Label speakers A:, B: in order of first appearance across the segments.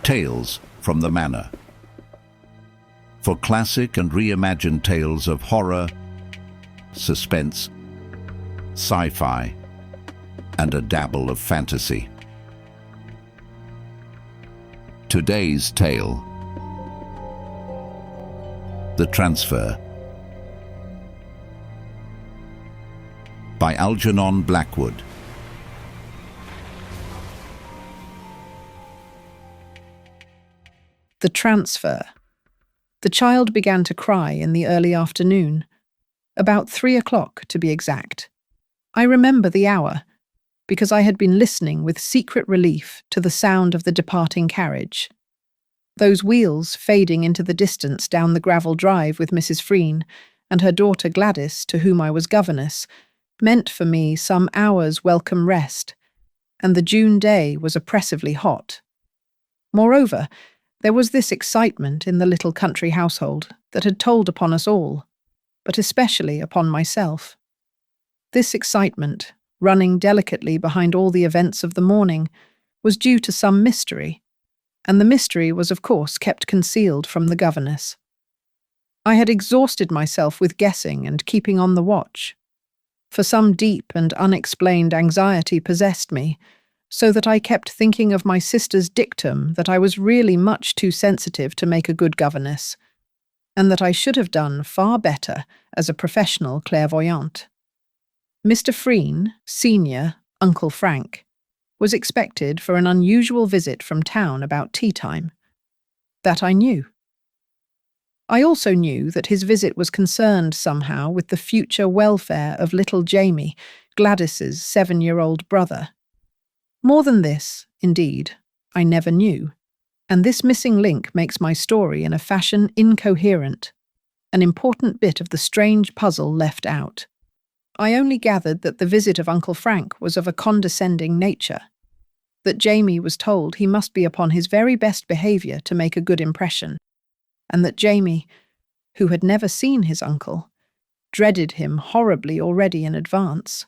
A: Tales from the Manor. For classic and reimagined tales of horror, suspense, sci-fi, and a dabble of fantasy. Today's tale: The Transfer, by Algernon Blackwood.
B: The transfer. The child began to cry in the early afternoon, about 3 o'clock to be exact. I remember the hour, because I had been listening with secret relief to the sound of the departing carriage. Those wheels fading into the distance down the gravel drive with Mrs. Freen and her daughter Gladys, to whom I was governess, meant for me some hours' welcome rest, and the June day was oppressively hot. Moreover, there was this excitement in the little country household that had told upon us all, but especially upon myself. This excitement, running delicately behind all the events of the morning, was due to some mystery, and the mystery was of course kept concealed from the governess. I had exhausted myself with guessing and keeping on the watch, for some deep and unexplained anxiety possessed me, so that I kept thinking of my sister's dictum that I was really much too sensitive to make a good governess, and that I should have done far better as a professional clairvoyante. Mr. Freen, senior, Uncle Frank, was expected for an unusual visit from town about tea-time. That I knew. I also knew that his visit was concerned somehow with the future welfare of little Jamie, Gladys's 7-year-old brother. More than this, indeed, I never knew, and this missing link makes my story in a fashion incoherent, an important bit of the strange puzzle left out. I only gathered that the visit of Uncle Frank was of a condescending nature, that Jamie was told he must be upon his very best behaviour to make a good impression, and that Jamie, who had never seen his uncle, dreaded him horribly already in advance.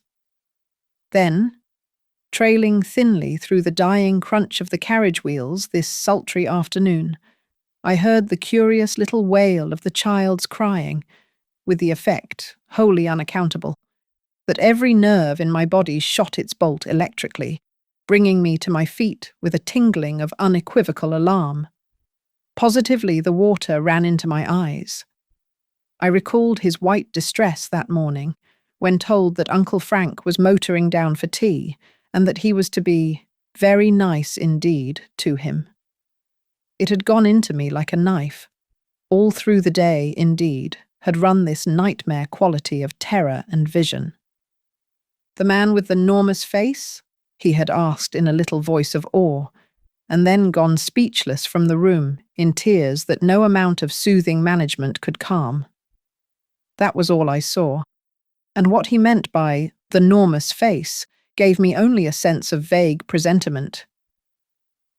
B: Then, trailing thinly through the dying crunch of the carriage wheels this sultry afternoon, I heard the curious little wail of the child's crying, with the effect, wholly unaccountable, that every nerve in my body shot its bolt electrically, bringing me to my feet with a tingling of unequivocal alarm. Positively the water ran into my eyes. I recalled his white distress that morning, when told that Uncle Frank was motoring down for tea, and that he was to be very nice indeed to him. It had gone into me like a knife. All through the day, indeed, had run this nightmare quality of terror and vision. "The man with the enormous face?" he had asked in a little voice of awe, and then gone speechless from the room in tears that no amount of soothing management could calm. That was all I saw, and what he meant by the enormous face gave me only a sense of vague presentiment.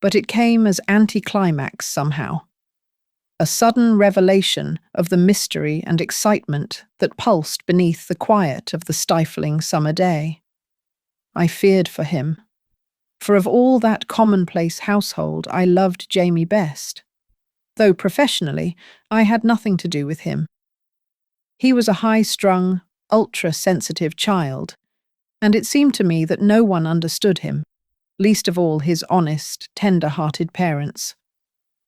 B: But it came as anticlimax somehow, a sudden revelation of the mystery and excitement that pulsed beneath the quiet of the stifling summer day. I feared for him, for of all that commonplace household I loved Jamie best, though professionally I had nothing to do with him. He was a high-strung, ultra-sensitive child, and it seemed to me that no one understood him, least of all his honest, tender-hearted parents,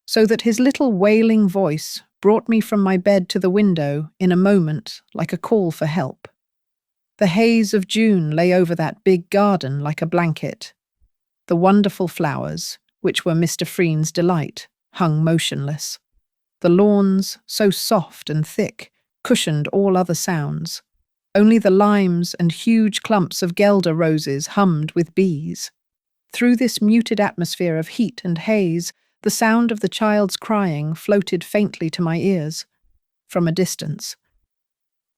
B: so that his little wailing voice brought me from my bed to the window in a moment like a call for help. The haze of June lay over that big garden like a blanket. The wonderful flowers, which were Mr. Freen's delight, hung motionless. The lawns, so soft and thick, cushioned all other sounds. Only the limes and huge clumps of guelder roses hummed with bees. Through this muted atmosphere of heat and haze, the sound of the child's crying floated faintly to my ears, from a distance.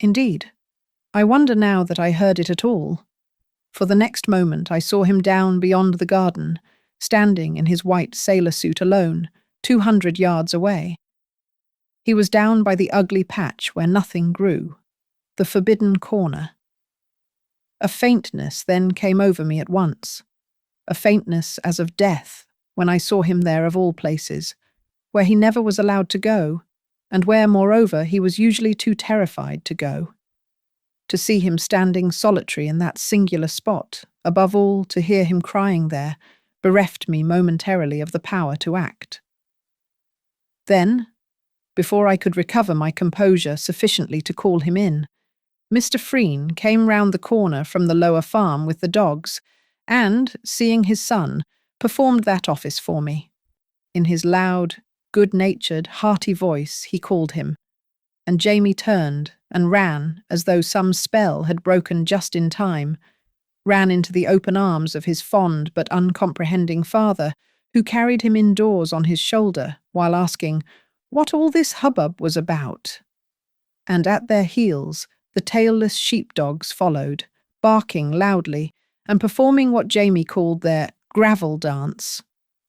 B: Indeed, I wonder now that I heard it at all, for the next moment I saw him down beyond the garden, standing in his white sailor suit alone, 200 yards away. He was down by the ugly patch where nothing grew, the forbidden corner. A faintness then came over me at once, a faintness as of death, when I saw him there of all places, where he never was allowed to go, and where, moreover, he was usually too terrified to go. To see him standing solitary in that singular spot, above all, to hear him crying there, bereft me momentarily of the power to act. Then, before I could recover my composure sufficiently to call him in, Mr. Freen came round the corner from the lower farm with the dogs, and, seeing his son, performed that office for me. In his loud, good-natured, hearty voice he called him, and Jamie turned and ran as though some spell had broken just in time, ran into the open arms of his fond but uncomprehending father, who carried him indoors on his shoulder while asking what all this hubbub was about. And at their heels the tailless sheepdogs followed, barking loudly and performing what Jamie called their gravel dance,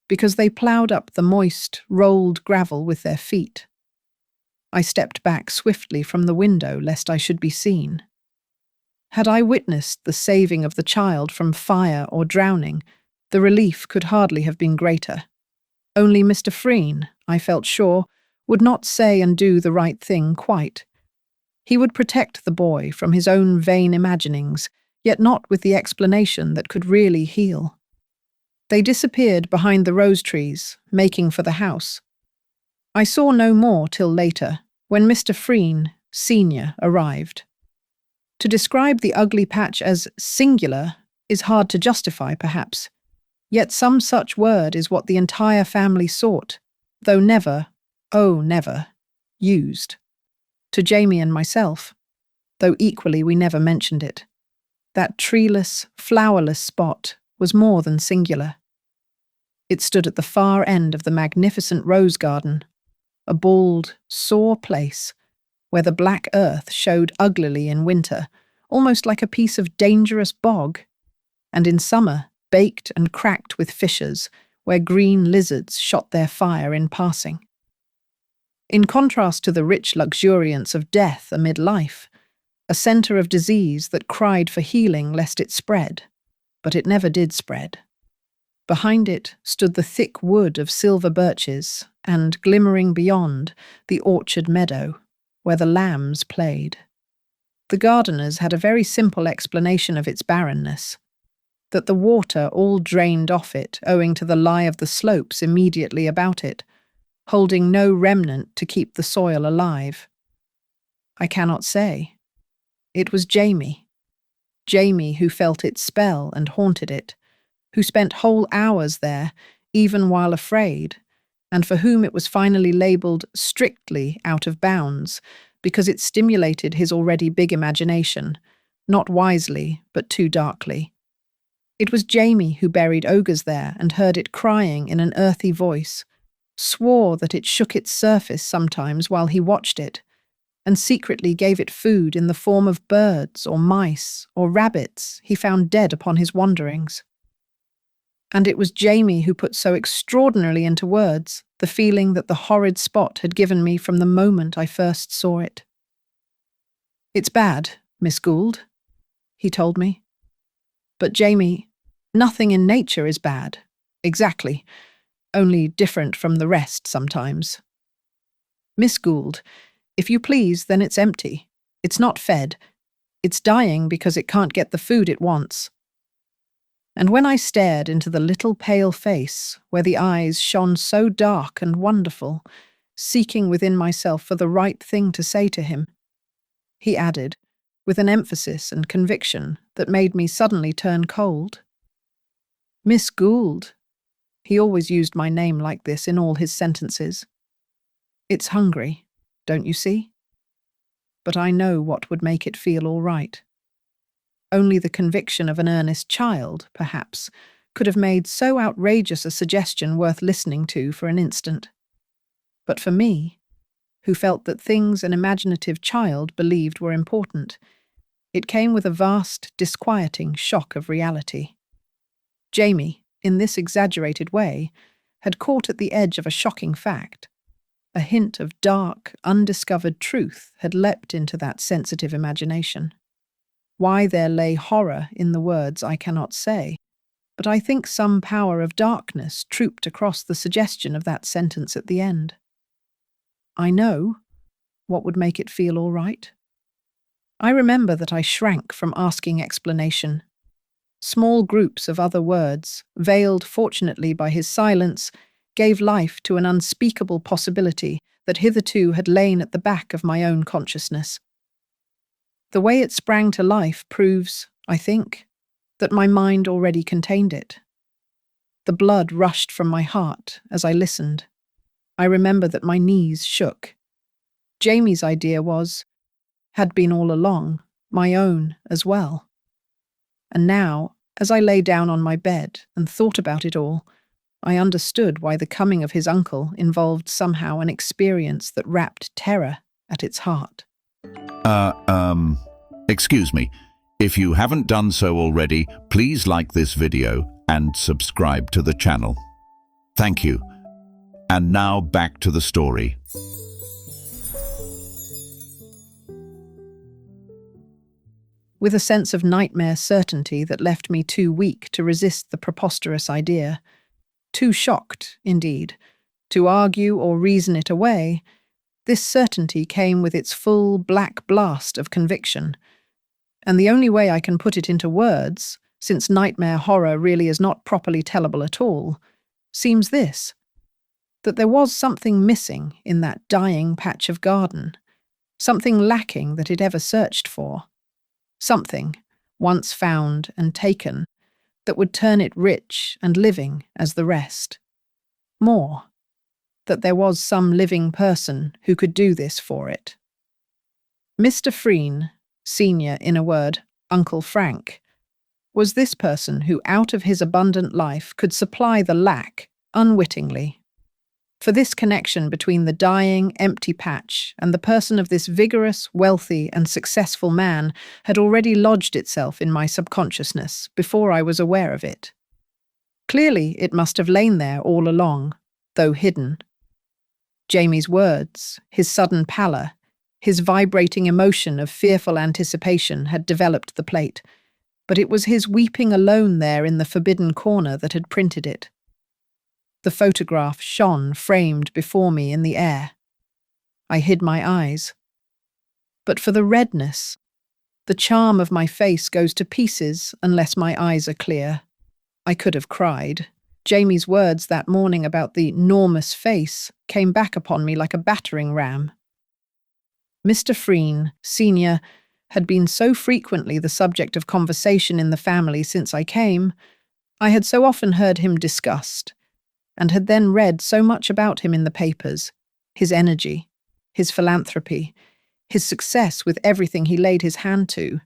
B: because they ploughed up the moist, rolled gravel with their feet. I stepped back swiftly from the window lest I should be seen. Had I witnessed the saving of the child from fire or drowning, the relief could hardly have been greater. Only Mr. Freen, I felt sure, would not say and do the right thing quite. He would protect the boy from his own vain imaginings, yet not with the explanation that could really heal. They disappeared behind the rose trees, making for the house. I saw no more till later, when Mr. Freen, Senior, arrived. To describe the ugly patch as singular is hard to justify, perhaps, yet some such word is what the entire family sought, though never, oh never, used. To Jamie and myself, though equally we never mentioned it, that treeless, flowerless spot was more than singular. It stood at the far end of the magnificent rose garden, a bald, sore place where the black earth showed uglily in winter, almost like a piece of dangerous bog, and in summer baked and cracked with fissures where green lizards shot their fire in passing. In contrast to the rich luxuriance of death amid life, a centre of disease that cried for healing lest it spread, but it never did spread. Behind it stood the thick wood of silver birches, and, glimmering beyond, the orchard meadow, where the lambs played. The gardeners had a very simple explanation of its barrenness, that the water all drained off it owing to the lie of the slopes immediately about it, holding no remnant to keep the soil alive. I cannot say. It was Jamie who felt its spell and haunted it, who spent whole hours there, even while afraid, and for whom it was finally labelled strictly out of bounds, because it stimulated his already big imagination, not wisely, but too darkly. It was Jamie who buried ogres there and heard it crying in an earthy voice, swore that it shook its surface sometimes while he watched it, and secretly gave it food in the form of birds or mice or rabbits he found dead upon his wanderings. And it was Jamie who put so extraordinarily into words the feeling that the horrid spot had given me from the moment I first saw it. "It's bad, Miss Gould," he told me. "But Jamie, nothing in nature is bad. Exactly. Only different from the rest sometimes. Miss Gould, if you please, then it's empty. It's not fed. It's dying because it can't get the food it wants." And when I stared into the little pale face, where the eyes shone so dark and wonderful, seeking within myself for the right thing to say to him, he added, with an emphasis and conviction that made me suddenly turn cold, "Miss Gould," he always used my name like this in all his sentences, "it's hungry, don't you see? But I know what would make it feel all right. Only the conviction of an earnest child, perhaps, could have made so outrageous a suggestion worth listening to for an instant. But for me, who felt that things an imaginative child believed were important, it came with a vast, disquieting shock of reality. Jamie, in this exaggerated way, had caught at the edge of a shocking fact. A hint of dark, undiscovered truth had leapt into that sensitive imagination. Why there lay horror in the words I cannot say, but I think some power of darkness trooped across the suggestion of that sentence at the end. I know what would make it feel all right. I remember that I shrank from asking explanation. Small groups of other words, veiled fortunately by his silence, gave life to an unspeakable possibility that hitherto had lain at the back of my own consciousness. The way it sprang to life proves, I think, that my mind already contained it. The blood rushed from my heart as I listened. I remember that my knees shook. Jamie's idea had been all along, my own as well. And now, as I lay down on my bed and thought about it all, I understood why the coming of his uncle involved somehow an experience that wrapped terror at its heart.
A: Excuse me. If you haven't done so already, please like this video and subscribe to the channel. Thank you. And now back to the story.
B: With a sense of nightmare certainty that left me too weak to resist the preposterous idea, too shocked, indeed, to argue or reason it away, this certainty came with its full black blast of conviction. And the only way I can put it into words, since nightmare horror really is not properly tellable at all, seems this: that there was something missing in that dying patch of garden, something lacking that it ever searched for, something, once found and taken, that would turn it rich and living as the rest. More, that there was some living person who could do this for it. Mr. Freen, Senior, in a word, Uncle Frank, was this person who out of his abundant life could supply the lack, unwittingly. For this connection between the dying, empty patch and the person of this vigorous, wealthy, and successful man had already lodged itself in my subconsciousness before I was aware of it. Clearly, it must have lain there all along, though hidden. Jamie's words, his sudden pallor, his vibrating emotion of fearful anticipation had developed the plate, but it was his weeping alone there in the forbidden corner that had printed it. The photograph shone framed before me in the air. I hid my eyes. But for the redness, the charm of my face goes to pieces unless my eyes are clear. I could have cried. Jamie's words that morning about the enormous face came back upon me like a battering ram. Mr. Freen, Senior, had been so frequently the subject of conversation in the family since I came. I had so often heard him discussed, and had then read so much about him in the papers, his energy, his philanthropy, his success with everything he laid his hand to,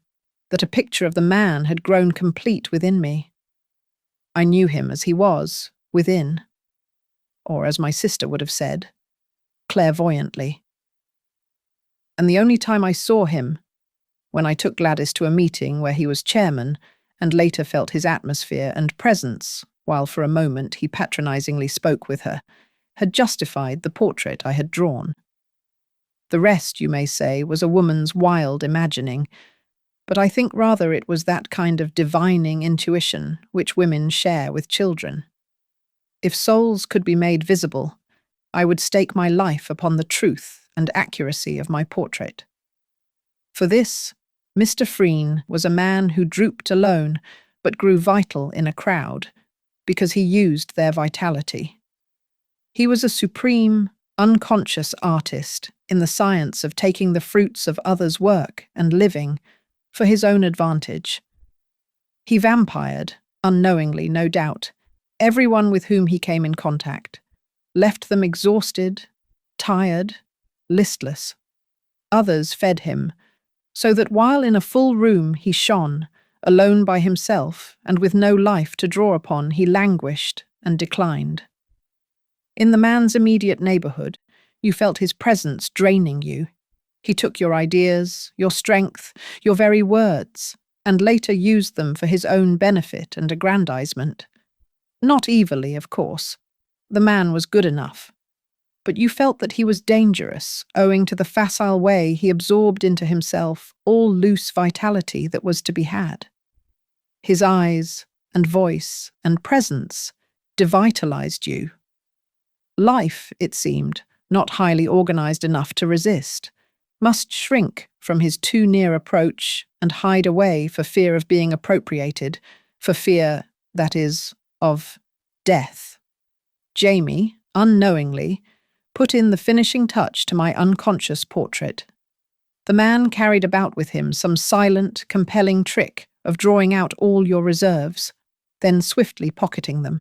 B: that a picture of the man had grown complete within me. I knew him as he was, within, or as my sister would have said, clairvoyantly. And the only time I saw him, when I took Gladys to a meeting where he was chairman and later felt his atmosphere and presence, while for a moment he patronizingly spoke with her, had justified the portrait I had drawn. The rest, you may say, was a woman's wild imagining, but I think rather it was that kind of divining intuition which women share with children. If souls could be made visible, I would stake my life upon the truth and accuracy of my portrait. For this, Mr. Freen was a man who drooped alone, but grew vital in a crowd, because he used their vitality. He was a supreme, unconscious artist in the science of taking the fruits of others' work and living for his own advantage. He vampired, unknowingly, no doubt, everyone with whom he came in contact, left them exhausted, tired, listless. Others fed him, so that while in a full room he shone, alone by himself and with no life to draw upon, he languished and declined. In the man's immediate neighborhood, you felt his presence draining you. He took your ideas, your strength, your very words, and later used them for his own benefit and aggrandizement. Not evilly, of course. The man was good enough. But you felt that he was dangerous, owing to the facile way he absorbed into himself all loose vitality that was to be had. His eyes, and voice and presence devitalized you. Life, it seemed, not highly organized enough to resist, must shrink from his too near approach and hide away for fear of being appropriated, for fear, that is, of death. Jamie, unknowingly, put in the finishing touch to my unconscious portrait. The man carried about with him some silent, compelling trick of drawing out all your reserves, then swiftly pocketing them.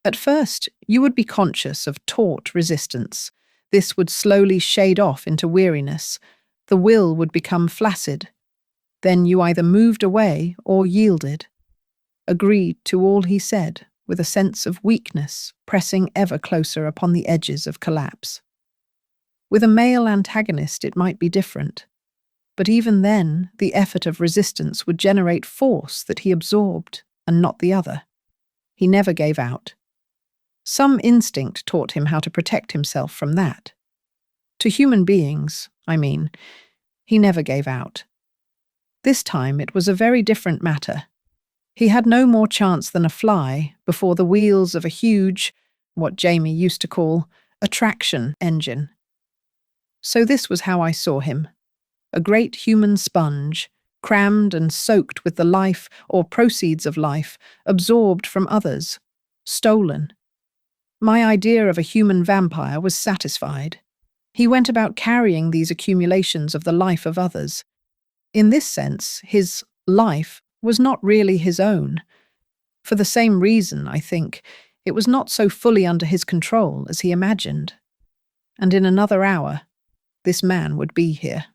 B: At first, you would be conscious of taut resistance. This would slowly shade off into weariness. The will would become flaccid. Then you either moved away or yielded, agreed to all he said, with a sense of weakness pressing ever closer upon the edges of collapse. With a male antagonist, it might be different. But even then, the effort of resistance would generate force that he absorbed, and not the other. He never gave out. Some instinct taught him how to protect himself from that. To human beings, I mean, he never gave out. This time it was a very different matter. He had no more chance than a fly before the wheels of a huge, what Jamie used to call, a traction engine. So this was how I saw him. A great human sponge, crammed and soaked with the life or proceeds of life, absorbed from others, stolen. My idea of a human vampire was satisfied. He went about carrying these accumulations of the life of others. In this sense, his life was not really his own. For the same reason, I think, it was not so fully under his control as he imagined. And in another hour, this man would be here.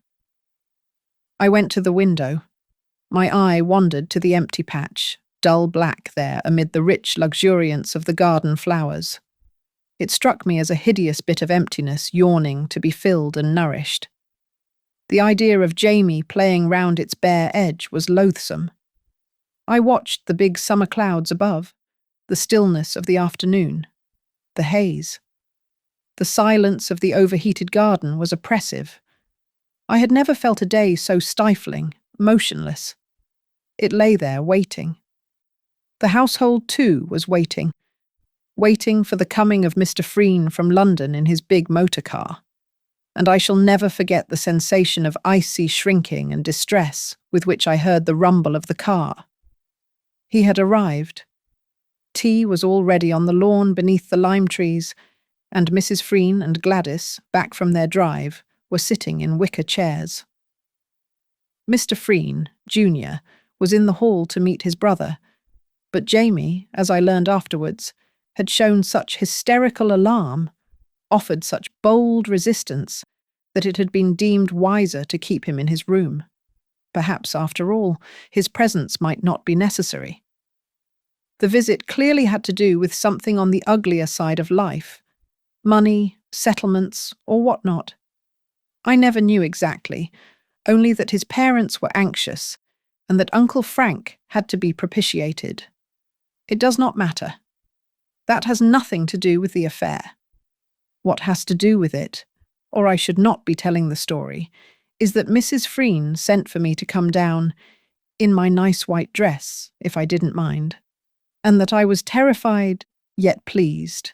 B: I went to the window. My eye wandered to the empty patch, dull black there amid the rich luxuriance of the garden flowers. It struck me as a hideous bit of emptiness yawning to be filled and nourished. The idea of Jamie playing round its bare edge was loathsome. I watched the big summer clouds above, the stillness of the afternoon, the haze. The silence of the overheated garden was oppressive. I had never felt a day so stifling, motionless. It lay there, waiting. The household, too, was waiting for the coming of Mr. Freen from London in his big motor car. And I shall never forget the sensation of icy shrinking and distress with which I heard the rumble of the car. He had arrived. Tea was already on the lawn beneath the lime trees, and Mrs. Freen and Gladys, back from their drive, were sitting in wicker chairs. Mr. Freen, Jr., was in the hall to meet his brother, but Jamie, as I learned afterwards, had shown such hysterical alarm, offered such bold resistance, that it had been deemed wiser to keep him in his room. Perhaps, after all, his presence might not be necessary. The visit clearly had to do with something on the uglier side of life, money, settlements, or what not. I never knew exactly, only that his parents were anxious, and that Uncle Frank had to be propitiated. It does not matter. That has nothing to do with the affair. What has to do with it, or I should not be telling the story, is that Mrs. Freen sent for me to come down, in my nice white dress, if I didn't mind, and that I was terrified yet pleased,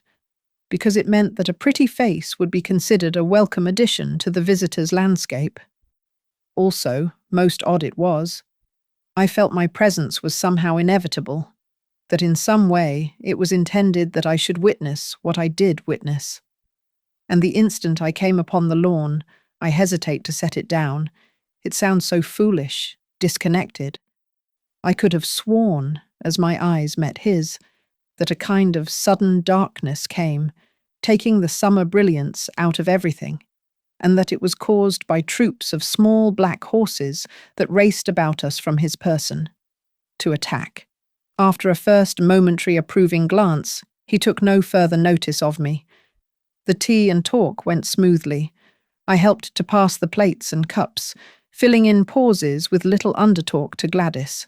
B: because it meant that a pretty face would be considered a welcome addition to the visitor's landscape. Also, most odd it was, I felt my presence was somehow inevitable, that in some way it was intended that I should witness what I did witness. And the instant I came upon the lawn, I hesitate to set it down. It sounds so foolish, disconnected. I could have sworn, as my eyes met his, that a kind of sudden darkness came, taking the summer brilliance out of everything, and that it was caused by troops of small black horses that raced about us from his person, to attack. After a first momentary approving glance, he took no further notice of me. The tea and talk went smoothly. I helped to pass the plates and cups, filling in pauses with little undertalk to Gladys.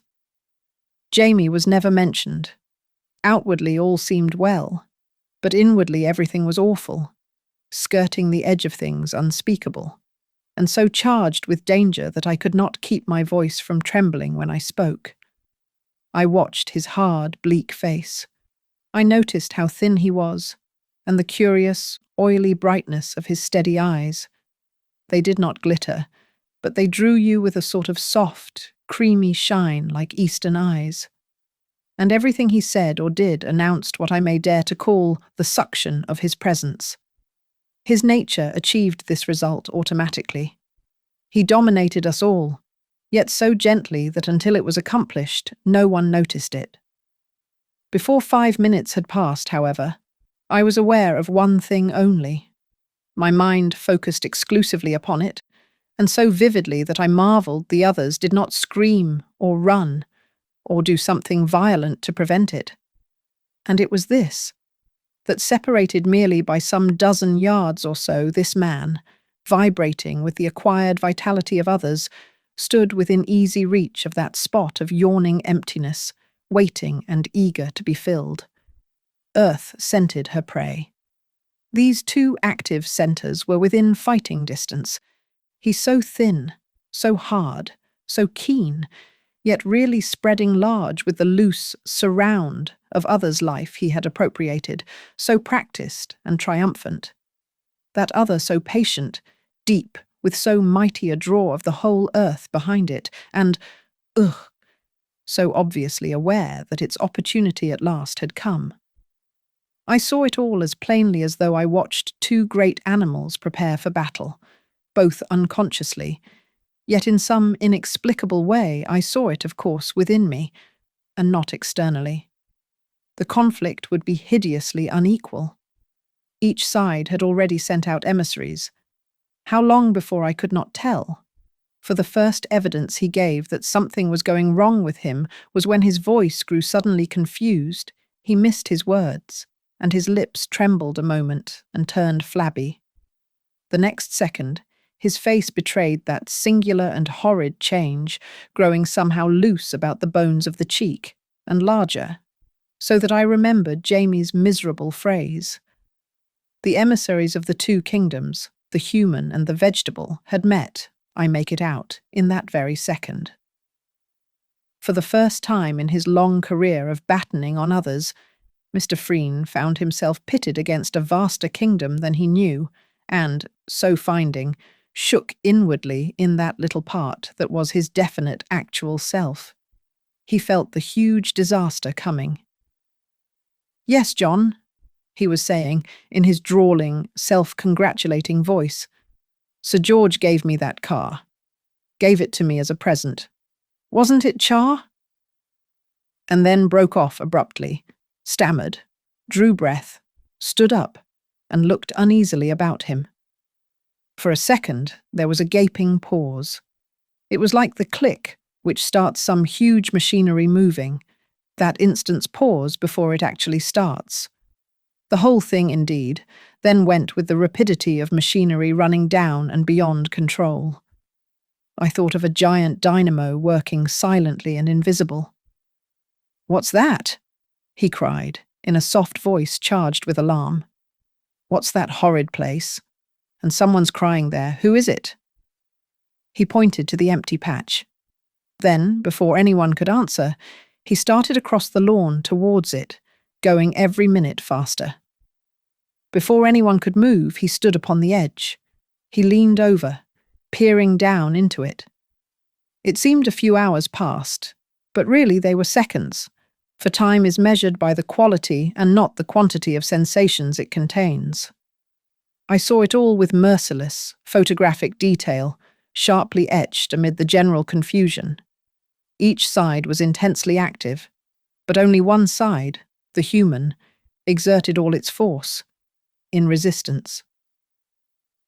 B: Jamie was never mentioned. Outwardly all seemed well, but inwardly everything was awful, skirting the edge of things unspeakable, and so charged with danger that I could not keep my voice from trembling when I spoke. I watched his hard, bleak face. I noticed how thin he was, and the curious, oily brightness of his steady eyes. They did not glitter, but they drew you with a sort of soft, creamy shine like Eastern eyes. And everything he said or did announced what I may dare to call the suction of his presence. His nature achieved this result automatically. He dominated us all, yet so gently that until it was accomplished, no one noticed it. Before 5 minutes had passed, however, I was aware of one thing only. My mind focused exclusively upon it, and so vividly that I marveled the others did not scream or run, or do something violent to prevent it. And it was this, that separated merely by some dozen yards or so, this man, vibrating with the acquired vitality of others, stood within easy reach of that spot of yawning emptiness, waiting and eager to be filled. Earth scented her prey. These two active centres were within fighting distance. He so thin, so hard, so keen, yet really spreading large with the loose surround of others' life he had appropriated, so practised and triumphant. That other so patient, deep, with so mighty a draw of the whole earth behind it, and, so obviously aware that its opportunity at last had come. I saw it all as plainly as though I watched two great animals prepare for battle, both unconsciously, yet in some inexplicable way I saw it, of course, within me, and not externally. The conflict would be hideously unequal. Each side had already sent out emissaries. How long before I could not tell? For the first evidence he gave that something was going wrong with him was when his voice grew suddenly confused, he missed his words, and his lips trembled a moment and turned flabby. The next second, his face betrayed that singular and horrid change, growing somehow loose about the bones of the cheek, and larger, so that I remembered Jamie's miserable phrase. The emissaries of the two kingdoms, the human and the vegetable, had met, I make it out, in that very second. For the first time in his long career of battening on others, Mr. Freen found himself pitted against a vaster kingdom than he knew, and, so finding, shook inwardly in that little part that was his definite actual self. He felt the huge disaster coming. "Yes, John," he was saying, in his drawling, self-congratulating voice. "Sir George gave me that car. Gave it to me as a present. Wasn't it, Char?" And then broke off abruptly, stammered, drew breath, stood up, and looked uneasily about him. For a second, there was a gaping pause. It was like the click which starts some huge machinery moving, that instant's pause before it actually starts. The whole thing, indeed, then went with the rapidity of machinery running down and beyond control. I thought of a giant dynamo working silently and invisible. "What's that?" he cried, in a soft voice charged with alarm. "What's that horrid place? And someone's crying there. Who is it?" He pointed to the empty patch. Then, before anyone could answer, he started across the lawn towards it, going every minute faster. Before anyone could move, he stood upon the edge. He leaned over, peering down into it. It seemed a few hours passed, but really they were seconds, for time is measured by the quality and not the quantity of sensations it contains. I saw it all with merciless, photographic detail, sharply etched amid the general confusion. Each side was intensely active, but only one side, the human, exerted all its force, in resistance.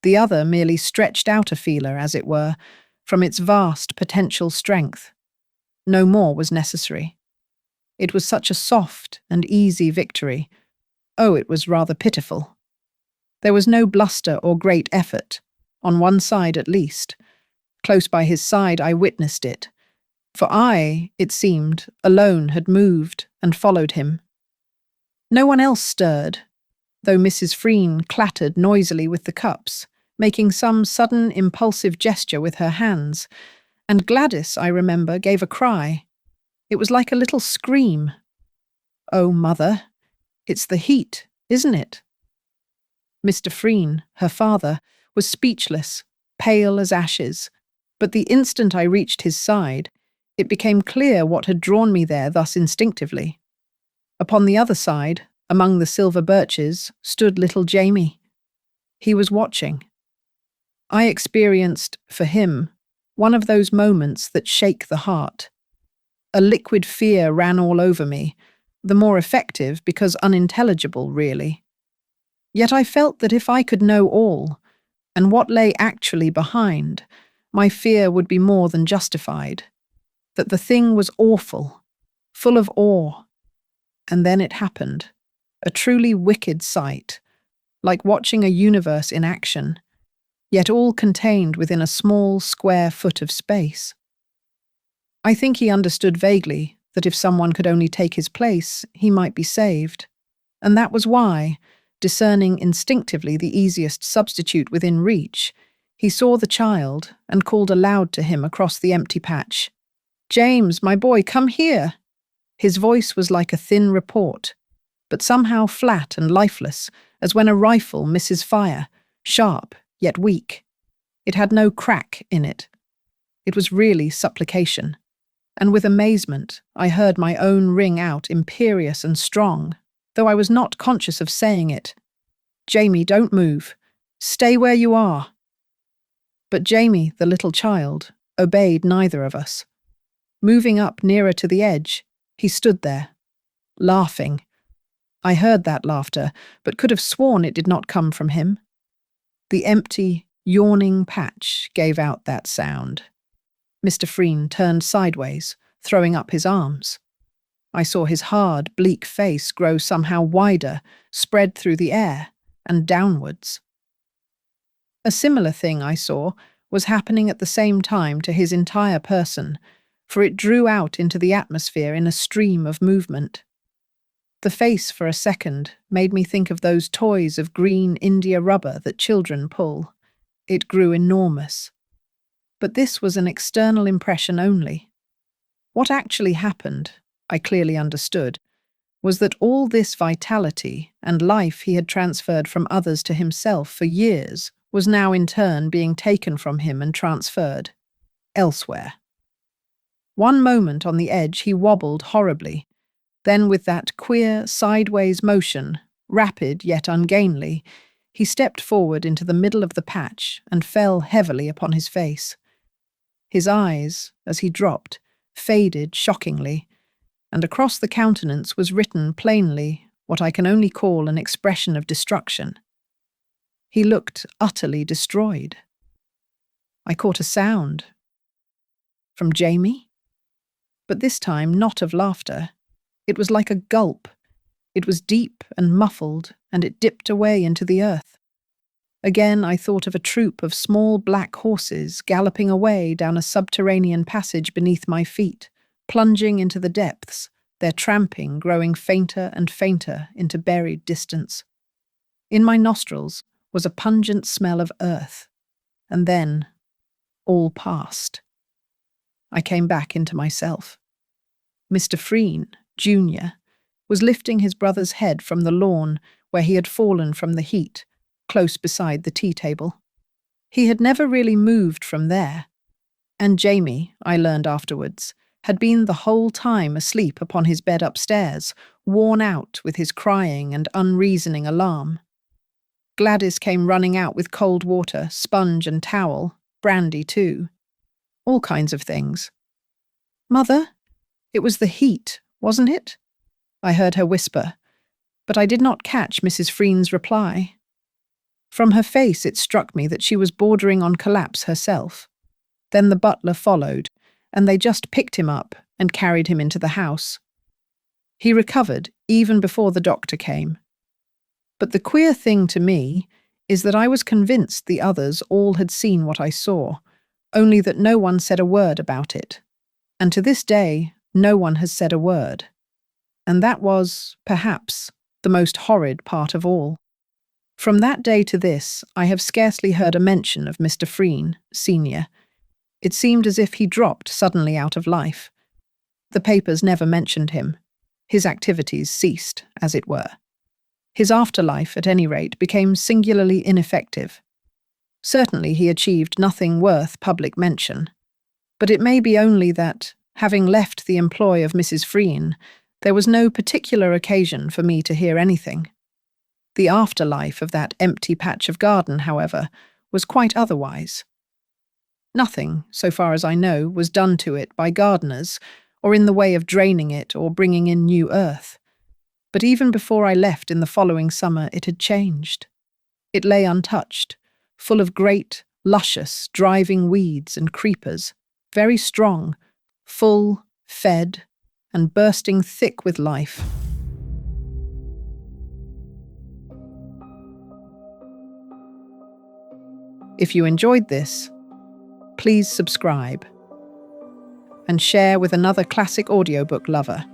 B: The other merely stretched out a feeler, as it were, from its vast potential strength. No more was necessary. It was such a soft and easy victory. Oh, it was rather pitiful. There was no bluster or great effort, on one side at least. Close by his side I witnessed it, for I, it seemed, alone had moved and followed him. No one else stirred, though Mrs. Freen clattered noisily with the cups, making some sudden impulsive gesture with her hands, and Gladys, I remember, gave a cry. It was like a little scream. "Oh, Mother, it's the heat, isn't it?" Mr. Freen, her father, was speechless, pale as ashes, but the instant I reached his side, it became clear what had drawn me there thus instinctively. Upon the other side, among the silver birches, stood little Jamie. He was watching. I experienced, for him, one of those moments that shake the heart. A liquid fear ran all over me, the more effective because unintelligible, really. Yet I felt that if I could know all, and what lay actually behind, my fear would be more than justified. That the thing was awful, full of awe. And then it happened, a truly wicked sight, like watching a universe in action, yet all contained within a small square foot of space. I think he understood vaguely that if someone could only take his place, he might be saved. And that was why, discerning instinctively the easiest substitute within reach, he saw the child and called aloud to him across the empty patch, "James, my boy, come here." His voice was like a thin report, but somehow flat and lifeless, as when a rifle misses fire, sharp yet weak. It had no crack in it. It was really supplication. And with amazement, I heard my own ring out imperious and strong, though I was not conscious of saying it. "Jamie, don't move. Stay where you are." But Jamie, the little child, obeyed neither of us. Moving up nearer to the edge, he stood there, laughing. I heard that laughter, but could have sworn it did not come from him. The empty, yawning patch gave out that sound. Mr. Freen turned sideways, throwing up his arms. I saw his hard, bleak face grow somehow wider, spread through the air, and downwards. A similar thing I saw was happening at the same time to his entire person, for it drew out into the atmosphere in a stream of movement. The face for a second made me think of those toys of green India rubber that children pull. It grew enormous. But this was an external impression only. What actually happened, I clearly understood, was that all this vitality and life he had transferred from others to himself for years was now in turn being taken from him and transferred elsewhere. One moment on the edge he wobbled horribly, then with that queer sideways motion, rapid yet ungainly, he stepped forward into the middle of the patch and fell heavily upon his face. His eyes, as he dropped, faded shockingly, and across the countenance was written plainly what I can only call an expression of destruction. He looked utterly destroyed. I caught a sound. From Jamie? But this time not of laughter. It was like a gulp. It was deep and muffled, and it dipped away into the earth. Again I thought of a troop of small black horses galloping away down a subterranean passage beneath my feet, plunging into the depths, their tramping growing fainter and fainter into buried distance. In my nostrils was a pungent smell of earth, and then all passed. I came back into myself. Mr. Freen, Jr., was lifting his brother's head from the lawn where he had fallen from the heat, close beside the tea table. He had never really moved from there, and Jamie, I learned afterwards, had been the whole time asleep upon his bed upstairs, worn out with his crying and unreasoning alarm. Gladys came running out with cold water, sponge and towel, brandy too. All kinds of things. "Mother, it was the heat, wasn't it?" I heard her whisper, but I did not catch Mrs. Freen's reply. From her face it struck me that she was bordering on collapse herself. Then the butler followed, and they just picked him up and carried him into the house. He recovered even before the doctor came. But the queer thing to me is that I was convinced the others all had seen what I saw, only that no one said a word about it. And to this day, no one has said a word. And that was, perhaps, the most horrid part of all. From that day to this, I have scarcely heard a mention of Mr. Freen, Sr. It seemed as if he dropped suddenly out of life. The papers never mentioned him. His activities ceased, as it were. His afterlife, at any rate, became singularly ineffective. Certainly he achieved nothing worth public mention. But it may be only that, having left the employ of Mrs. Frean, there was no particular occasion for me to hear anything. The afterlife of that empty patch of garden, however, was quite otherwise. Nothing, so far as I know, was done to it by gardeners, or in the way of draining it or bringing in new earth. But even before I left in the following summer, it had changed. It lay untouched, full of great, luscious, driving weeds and creepers, very strong, full, fed, and bursting thick with life. If you enjoyed this, please subscribe and share with another classic audiobook lover.